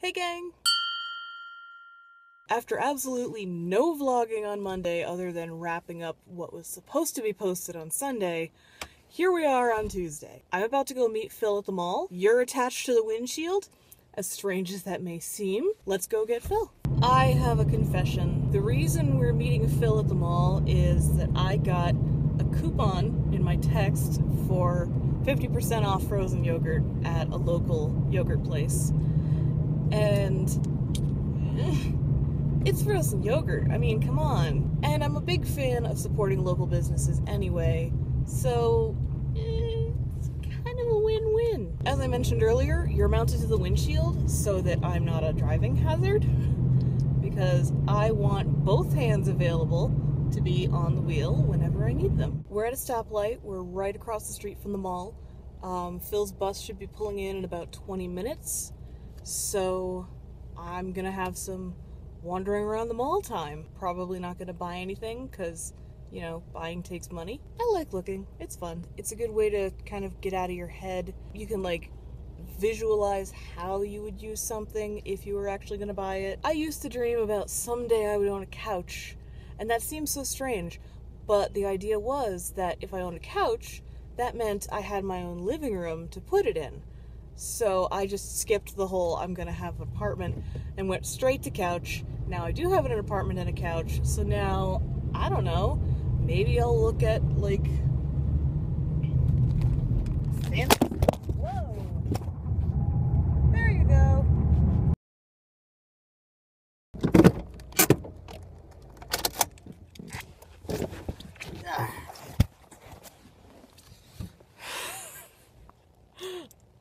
Hey gang! After absolutely no vlogging on Monday other than wrapping up what was supposed to be posted on Sunday, here we are on Tuesday. I'm about to go meet Phil at the mall. You're attached to the windshield. As strange as that may seem, let's go get Phil. I have a confession. The reason we're meeting Phil at the mall is that I got a coupon in my text for 50% off frozen yogurt at a local yogurt place. And it's frozen yogurt. I mean, come on. And I'm a big fan of supporting local businesses anyway, so it's kind of a win-win. As I mentioned earlier, you're mounted to the windshield so that I'm not a driving hazard, because I want both hands available to be on the wheel whenever I need them. We're at a stoplight. We're right across the street from the mall. Phil's bus should be pulling in about 20 minutes. So I'm gonna have some wandering around the mall time. Probably not gonna buy anything because, you know, buying takes money. I like looking. It's fun. It's a good way to kind of get out of your head. You can like visualize how you would use something if you were actually gonna buy it. I used to dream about someday I would own a couch, and that seems so strange, but the idea was that if I owned a couch, that meant I had my own living room to put it in. So I just skipped the whole I'm gonna have an apartment and went straight to couch. Now I do have an apartment and a couch, so now, I don't know, maybe I'll look at like Whoa! There you go.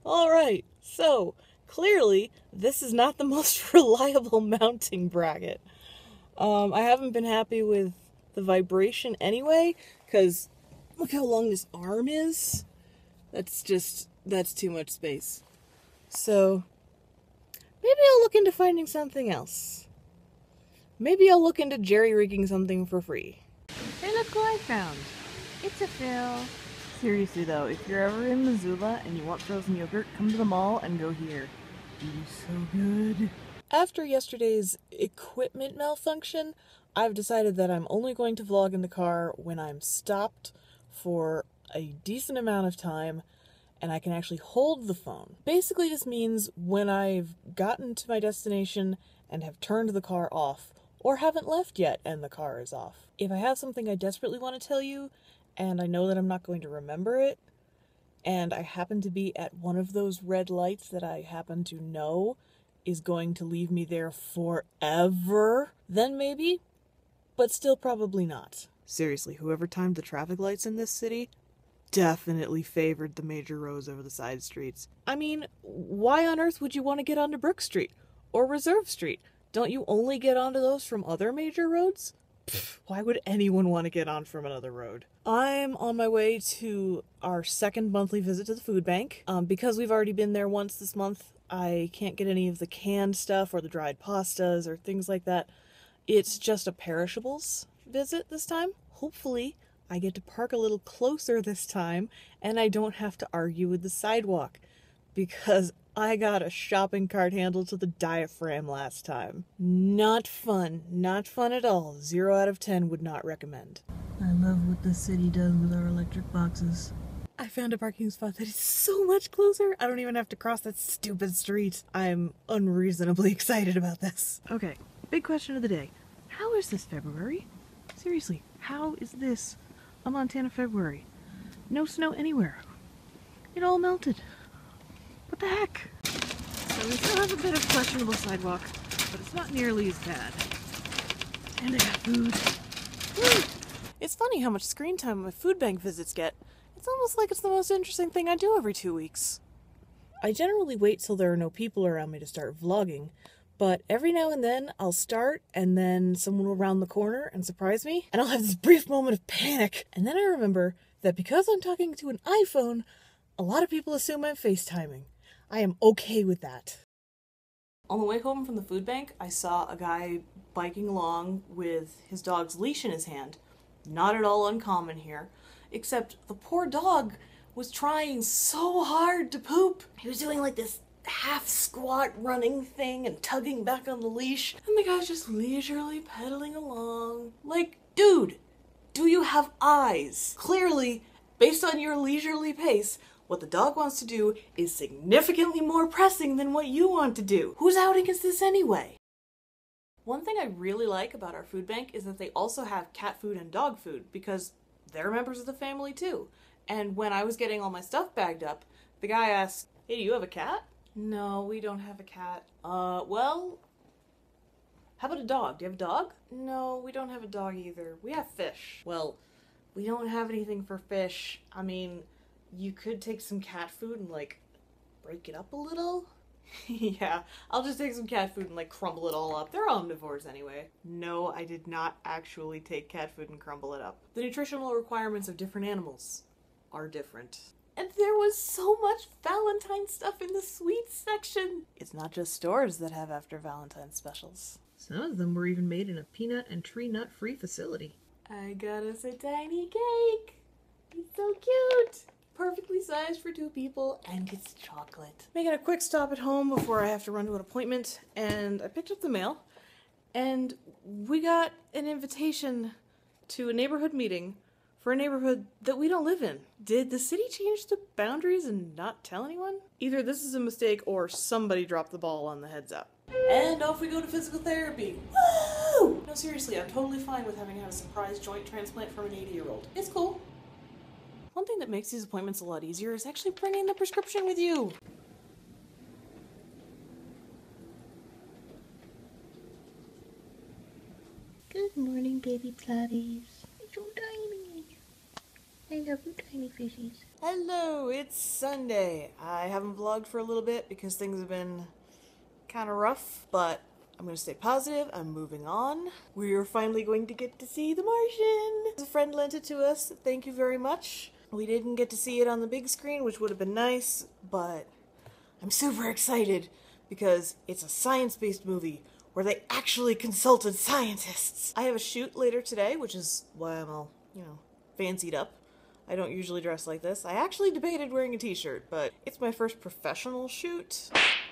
Alright, so clearly this is not the most reliable mounting bracket. I haven't been happy with the vibration anyway, because look how long this arm is. That's too much space. So maybe I'll look into finding something else. Maybe I'll look into jerry-rigging something for free. Hey, look who I found. It's a Phil. Seriously though, if you're ever in Missoula and you want frozen yogurt, come to the mall and go here. It's so good. After yesterday's equipment malfunction, I've decided that I'm only going to vlog in the car when I'm stopped for a decent amount of time and I can actually hold the phone. Basically this means when I've gotten to my destination and have turned the car off, or haven't left yet and the car is off. If I have something I desperately want to tell you, and I know that I'm not going to remember it, and I happen to be at one of those red lights that I happen to know is going to leave me there forever, then maybe, but still probably not. Seriously, whoever timed the traffic lights in this city definitely favored the major roads over the side streets. I mean, why on earth would you want to get onto Brook Street or Reserve Street? Don't you only get onto those from other major roads? Pfft, why would anyone want to get on from another road? I'm on my way to our second monthly visit to the food bank. Because we've already been there once this month, I can't get any of the canned stuff or the dried pastas or things like that. It's just a perishables visit this time. Hopefully, I get to park a little closer this time and I don't have to argue with the sidewalk, because I got a shopping cart handle to the diaphragm last time. Not fun. Not fun at all. 0 out of 10 would not recommend. I love what the city does with our electric boxes. I found a parking spot that is so much closer. I don't even have to cross that stupid street. I'm unreasonably excited about this. Okay, big question of the day. How is this February? Seriously, how is this a Montana February? No snow anywhere. It all melted. What the heck? So we still have a bit of questionable sidewalk, but it's not nearly as bad. And I got food. Woo! It's funny how much screen time my food bank visits get. It's almost like it's the most interesting thing I do every 2 weeks. I generally wait till there are no people around me to start vlogging, but every now and then I'll start and then someone will round the corner and surprise me, and I'll have this brief moment of panic, and then I remember that because I'm talking to an iPhone, a lot of people assume I'm FaceTiming. I am okay with that. On the way home from the food bank, I saw a guy biking along with his dog's leash in his hand. Not at all uncommon here, except the poor dog was trying so hard to poop. He was doing like this half squat running thing and tugging back on the leash, and the guy's just leisurely pedaling along. Like, dude, do you have eyes? Clearly, based on your leisurely pace, what the dog wants to do is significantly more pressing than what you want to do. Whose outing is this anyway? One thing I really like about our food bank is that they also have cat food and dog food, because they're members of the family too. And when I was getting all my stuff bagged up, the guy asked, "Hey, do you have a cat?" "No, we don't have a cat." Well, how about a dog? Do you have a dog?" "No, we don't have a dog either. We have fish." "Well, we don't have anything for fish. I mean, you could take some cat food and, like, break it up a little." "Yeah, I'll just take some cat food and, like, crumble it all up. They're omnivores anyway." No, I did not actually take cat food and crumble it up. The nutritional requirements of different animals are different. And there was so much Valentine stuff in the sweets section. It's not just stores that have after Valentine specials. Some of them were even made in a peanut and tree nut free facility. I got us a tiny cake. It's so cute. Perfectly sized for 2 people, and it's chocolate. Making a quick stop at home before I have to run to an appointment, and I picked up the mail, and we got an invitation to a neighborhood meeting for a neighborhood that we don't live in. Did the city change the boundaries and not tell anyone? Either this is a mistake or somebody dropped the ball on the heads up. And off we go to physical therapy. Woo! No, seriously, I'm totally fine with having had a surprise joint transplant from an 80-year-old. It's cool. One thing that makes these appointments a lot easier is actually bringing the prescription with you. Good morning, baby plotties. You're so tiny. I love you, tiny fishies. Hello, it's Sunday. I haven't vlogged for a little bit because things have been kind of rough, but I'm going to stay positive. I'm moving on. We're finally going to get to see The Martian. A friend lent it to us. Thank you very much. We didn't get to see it on the big screen, which would have been nice, but I'm super excited because it's a science-based movie where they actually consulted scientists. I have a shoot later today, which is why I'm all, fancied up. I don't usually dress like this. I actually debated wearing a t-shirt, but it's my first professional shoot.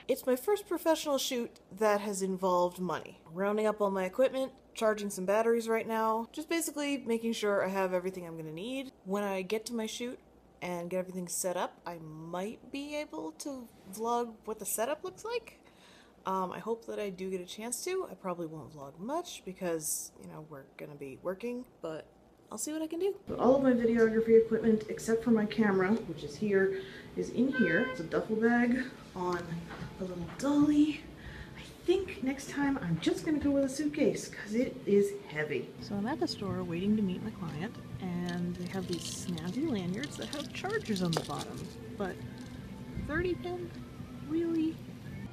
It's my first professional shoot that has involved money. Rounding up all my equipment, charging some batteries right now, just basically making sure I have everything I'm gonna need. When I get to my shoot and get everything set up, I might be able to vlog what the setup looks like. I hope that I do get a chance to. I probably won't vlog much because, we're gonna be working, but I'll see what I can do. All of my videography equipment, except for my camera, which is here, is in here. It's a duffel bag on a little dolly. I think next time I'm just gonna go with a suitcase because it is heavy. So I'm at the store waiting to meet my client, and they have these snazzy lanyards that have chargers on the bottom, but 30 pin? Really?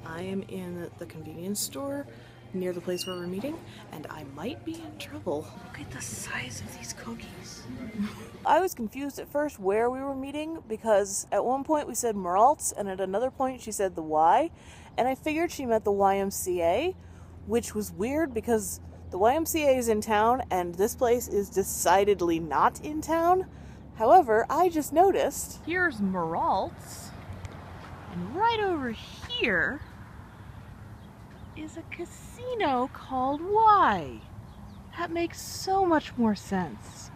I am in the convenience store near the place where we're meeting, and I might be in trouble. Look at the size of these cookies. I was confused at first where we were meeting because at one point we said Meralt's and at another point she said the Y, and I figured she meant the YMCA, which was weird because the YMCA is in town and this place is decidedly not in town. However, I just noticed here's Meralt's, and right over here is a casino called Y. That makes so much more sense.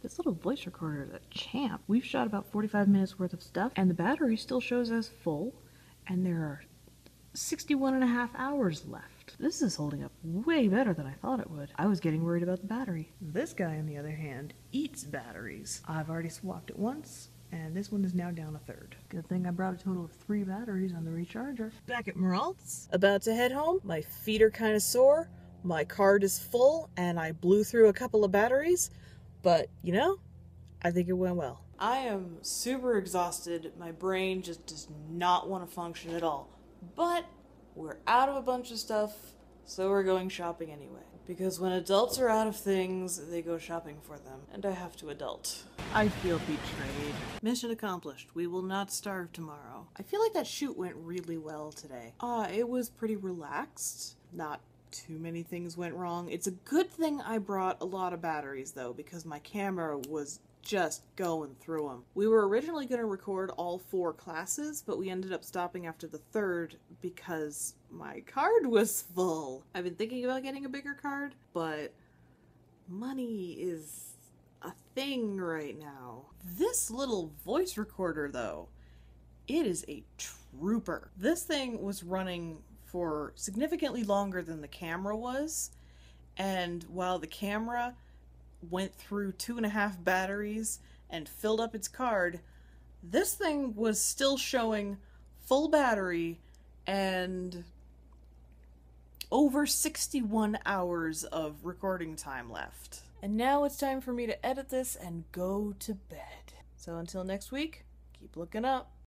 This little voice recorder is a champ. We've shot about 45 minutes worth of stuff, and the battery still shows as full, and there are 61.5 hours left. This is holding up way better than I thought it would. I was getting worried about the battery. This guy, on the other hand, eats batteries. I've already swapped it once, and this one is now down a third. Good thing I brought a total of 3 batteries on the recharger. Back at Meralt's, about to head home. My feet are kind of sore, my card is full, and I blew through a couple of batteries, but, I think it went well. I am super exhausted. My brain just does not want to function at all. But we're out of a bunch of stuff, so we're going shopping anyway. Because when adults are out of things, they go shopping for them. And I have to adult. I feel betrayed. Mission accomplished. We will not starve tomorrow. I feel like that shoot went really well today. It was pretty relaxed. Not too many things went wrong. It's a good thing I brought a lot of batteries though, because my camera was just going through them. We were originally going to record all 4 classes, but we ended up stopping after the 3rd because my card was full. I've been thinking about getting a bigger card, but money is a thing right now. This little voice recorder though, it is a trooper. This thing was running for significantly longer than the camera was, and while the camera went through 2.5 batteries and filled up its card, this thing was still showing full battery and over 61 hours of recording time left. And now it's time for me to edit this and go to bed. So until next week, keep looking up.